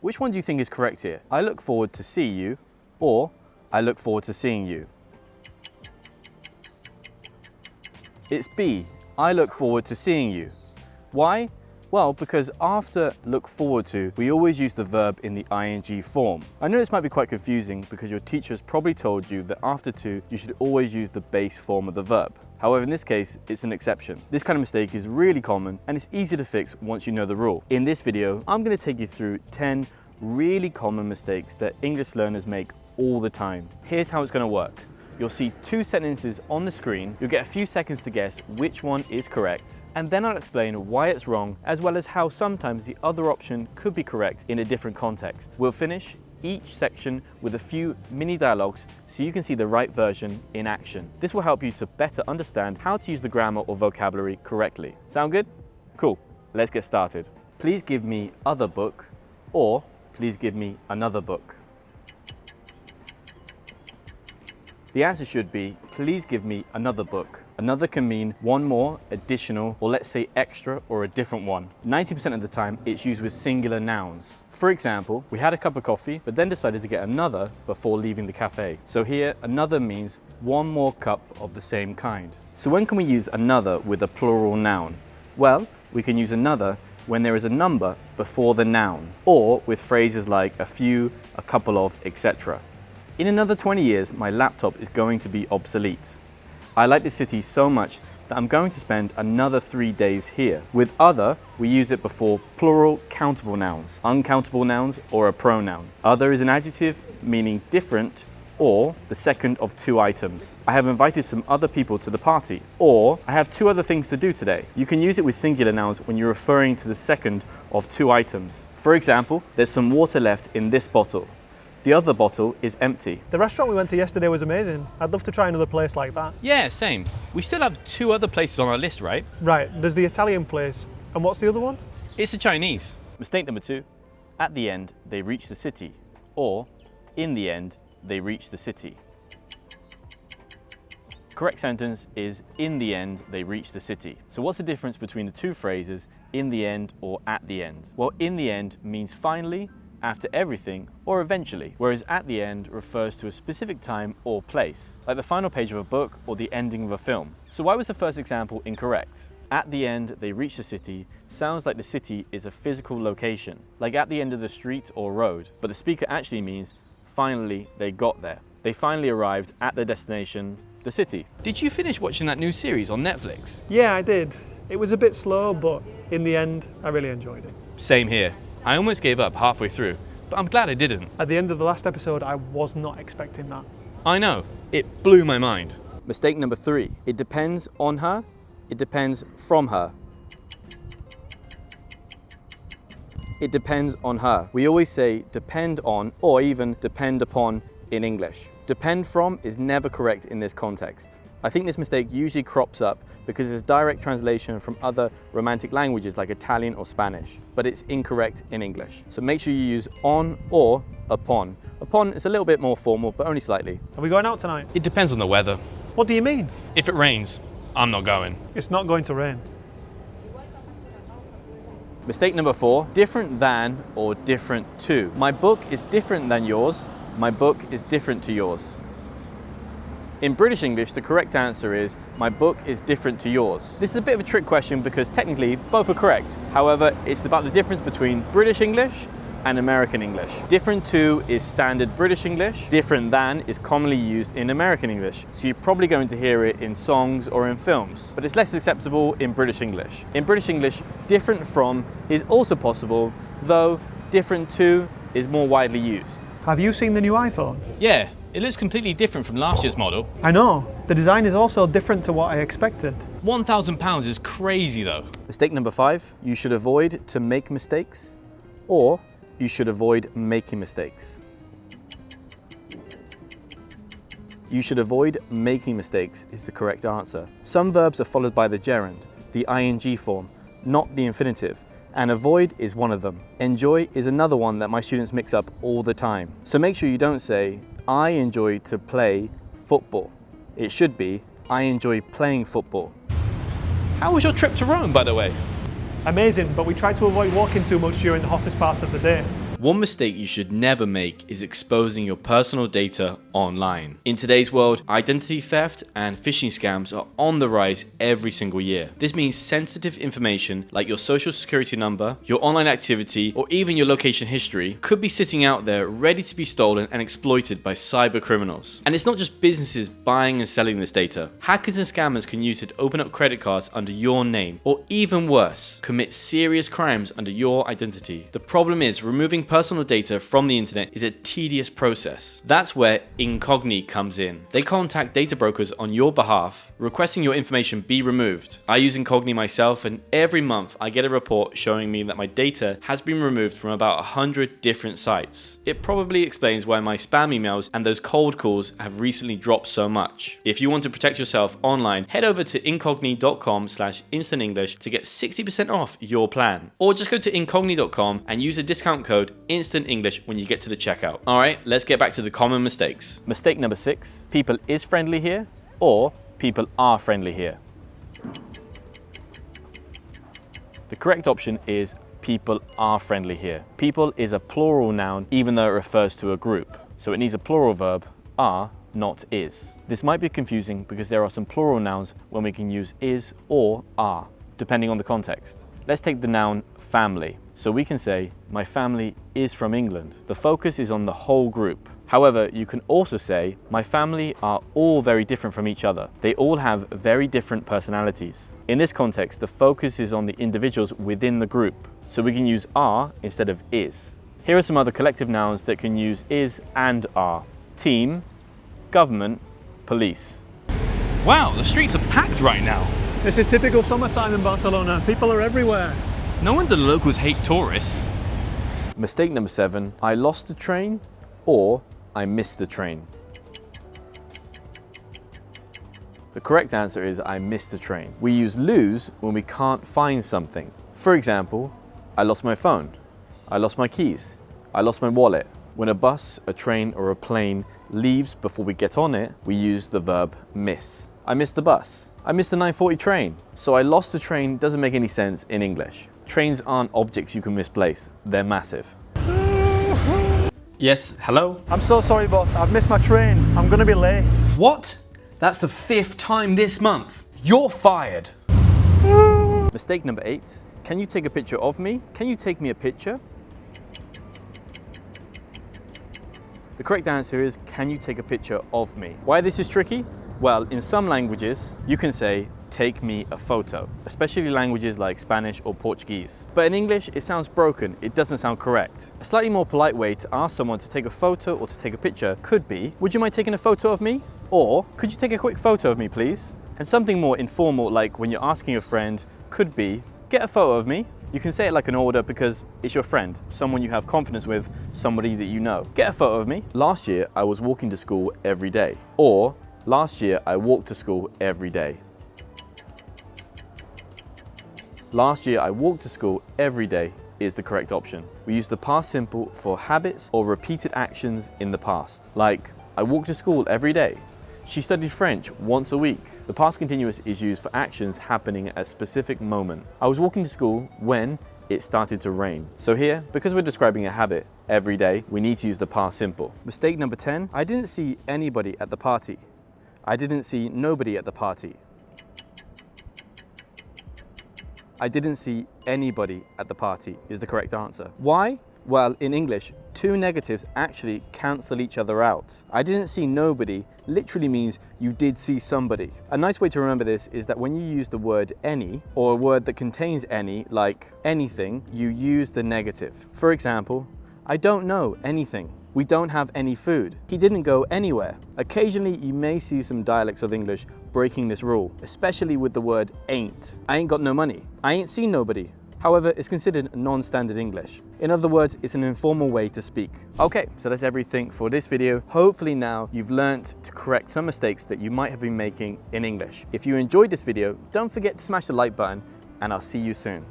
Which one do you think is correct here? I look forward to see you, or I look forward to seeing you. It's B. I look forward to seeing you. Why? Well, because after look forward to, we always use the verb in the ing form. I know this might be quite confusing because your teacher has probably told you that after to, you should always use the base form of the verb. However, in this case, it's an exception. This kind of mistake is really common and it's easy to fix once you know the rule. In this video, I'm going to take you through 10 really common mistakes that English learners make all the time. Here's how it's going to work. You'll see two sentences on the screen, you'll get a few seconds to guess which one is correct, and then I'll explain why it's wrong, as well as how sometimes the other option could be correct in a different context. We'll finish each section with a few mini dialogues so you can see the right version in action. This will help you to better understand how to use the grammar or vocabulary correctly. Sound good? Cool, let's get started. Please give me other book, or please give me another book. The answer should be, please give me another book. Another can mean one more, additional, or let's say extra or a different one. 90% of the time, it's used with singular nouns. For example, we had a cup of coffee, but then decided to get another before leaving the cafe. So here, another means one more cup of the same kind. So when can we use another with a plural noun? Well, we can use another when there is a number before the noun, or with phrases like a few, a couple of, etc. In another 20 years, my laptop is going to be obsolete. I like the city so much that I'm going to spend another 3 days here. With other, we use it before plural countable nouns, uncountable nouns, or a pronoun. Other is an adjective meaning different or the second of two items. I have invited some other people to the party, or I have two other things to do today. You can use it with singular nouns when you're referring to the second of two items. For example, there's some water left in this bottle. The other bottle is empty. The restaurant we went to yesterday was amazing. I'd love to try another place like that. Yeah, same. We still have two other places on our list, right? Right, there's the Italian place. And what's the other one? It's the Chinese. Mistake number 2. At the end, they reach the city. Or, in the end, they reach the city. Correct sentence is, in the end, they reach the city. So what's the difference between the two phrases, in the end or at the end? Well, in the end means finally, after everything, or eventually, whereas at the end refers to a specific time or place, like the final page of a book or the ending of a film. So why was the first example incorrect? At the end, they reach the city sounds like the city is a physical location, like at the end of the street or road, but the speaker actually means finally they got there. They finally arrived at their destination, the city. Did you finish watching that new series on Netflix? Yeah, I did. It was a bit slow, but in the end, I really enjoyed it. Same here. I almost gave up halfway through, but I'm glad I didn't. At the end of the last episode, I was not expecting that. I know, it blew my mind. Mistake number 3. It depends on her, it depends from her. It depends on her. We always say depend on or even depend upon in English. Depend from is never correct in this context. I think this mistake usually crops up because it's a direct translation from other romantic languages like Italian or Spanish, but it's incorrect in English. So make sure you use on or upon. Upon is a little bit more formal, but only slightly. Are we going out tonight? It depends on the weather. What do you mean? If it rains, I'm not going. It's not going to rain. Mistake number 4, different than or different to. My book is different than yours. My book is different to yours. In British English, the correct answer is, my book is different to yours. This is a bit of a trick question because technically both are correct. However, it's about the difference between British English and American English. Different to is standard British English. Different than is commonly used in American English. So you're probably going to hear it in songs or in films, but it's less acceptable in British English. In British English, different from is also possible, though different to is more widely used. Have you seen the new iPhone? Yeah, it looks completely different from last year's model. I know. The design is also different to what I expected. £1,000 is crazy though. Mistake number 5, you should avoid to make mistakes, or you should avoid making mistakes. You should avoid making mistakes is the correct answer. Some verbs are followed by the gerund, the ing form, not the infinitive, and avoid is one of them. Enjoy is another one that my students mix up all the time. So make sure you don't say, I enjoy to play football. It should be, I enjoy playing football. How was your trip to Rome, by the way? Amazing, but we tried to avoid walking too much during the hottest part of the day. One mistake you should never make is exposing your personal data online. In today's world, identity theft and phishing scams are on the rise every single year. This means sensitive information like your social security number, your online activity, or even your location history could be sitting out there ready to be stolen and exploited by cyber criminals. And it's not just businesses buying and selling this data. Hackers and scammers can use it to open up credit cards under your name, or even worse, commit serious crimes under your identity. The problem is, removing personal data from the internet is a tedious process. That's where Incogni comes in. They contact data brokers on your behalf, requesting your information be removed. I use Incogni myself, and every month I get a report showing me that my data has been removed from about 100 different sites. It probably explains why my spam emails and those cold calls have recently dropped so much. If you want to protect yourself online, head over to incogni.com/instantenglish to get 60% off your plan. Or just go to incogni.com and use the discount code INSTANTENGLISH when you get to the checkout. Alright, let's get back to the common mistakes. Mistake number 6, people is friendly here or people are friendly here. The correct option is people are friendly here. People is a plural noun even though it refers to a group. So it needs a plural verb, are, not is. This might be confusing because there are some plural nouns when we can use is or are, depending on the context. Let's take the noun family. So we can say, my family is from England. The focus is on the whole group. However, you can also say, my family are all very different from each other. They all have very different personalities. In this context, the focus is on the individuals within the group. So we can use are instead of is. Here are some other collective nouns that can use is and are. Team, government, police. Wow, the streets are packed right now. This is typical summertime in Barcelona. People are everywhere. No wonder the locals hate tourists. Mistake number 7, I lost the train or I missed the train. The correct answer is I missed the train. We use lose when we can't find something. For example, I lost my phone. I lost my keys. I lost my wallet. When a bus, a train, or a plane leaves before we get on it, we use the verb miss. I missed the bus. I missed the 9:40 train. So I lost the train doesn't make any sense in English. Trains aren't objects you can misplace. They're massive. Yes, hello? I'm so sorry, boss. I've missed my train. I'm gonna be late. What? That's the 5th time this month. You're fired. Mistake number 8, can you take a picture of me? Can you take me a picture? The correct answer is, can you take a picture of me? Why this is tricky? Well, in some languages, you can say, take me a photo, especially languages like Spanish or Portuguese. But in English, it sounds broken, it doesn't sound correct. A slightly more polite way to ask someone to take a photo or to take a picture could be, would you mind taking a photo of me? Or, could you take a quick photo of me, please? And something more informal, like when you're asking a friend, could be, get a photo of me. You can say it like an order because it's your friend, someone you have confidence with, somebody that you know. Get a photo of me. Last year, I was walking to school every day. Or, last year, I walked to school every day. Last year, I walked to school every day is the correct option. We use the past simple for habits or repeated actions in the past. Like, I walk to school every day. She studied French once a week. The past continuous is used for actions happening at a specific moment. I was walking to school when it started to rain. So here, because we're describing a habit every day, we need to use the past simple. Mistake number 10, I didn't see anybody at the party. I didn't see nobody at the party. I didn't see anybody at the party is the correct answer. Why? Well, in English, two negatives actually cancel each other out. I didn't see nobody literally means you did see somebody. A nice way to remember this is that when you use the word any, or a word that contains any, like anything, you use the negative. For example, I don't know anything. We don't have any food. He didn't go anywhere. Occasionally, you may see some dialects of English breaking this rule, especially with the word ain't. I ain't got no money. I ain't seen nobody. However, it's considered non-standard English. In other words, it's an informal way to speak. Okay, so that's everything for this video. Hopefully now you've learned to correct some mistakes that you might have been making in English. If you enjoyed this video, don't forget to smash the like button, and I'll see you soon.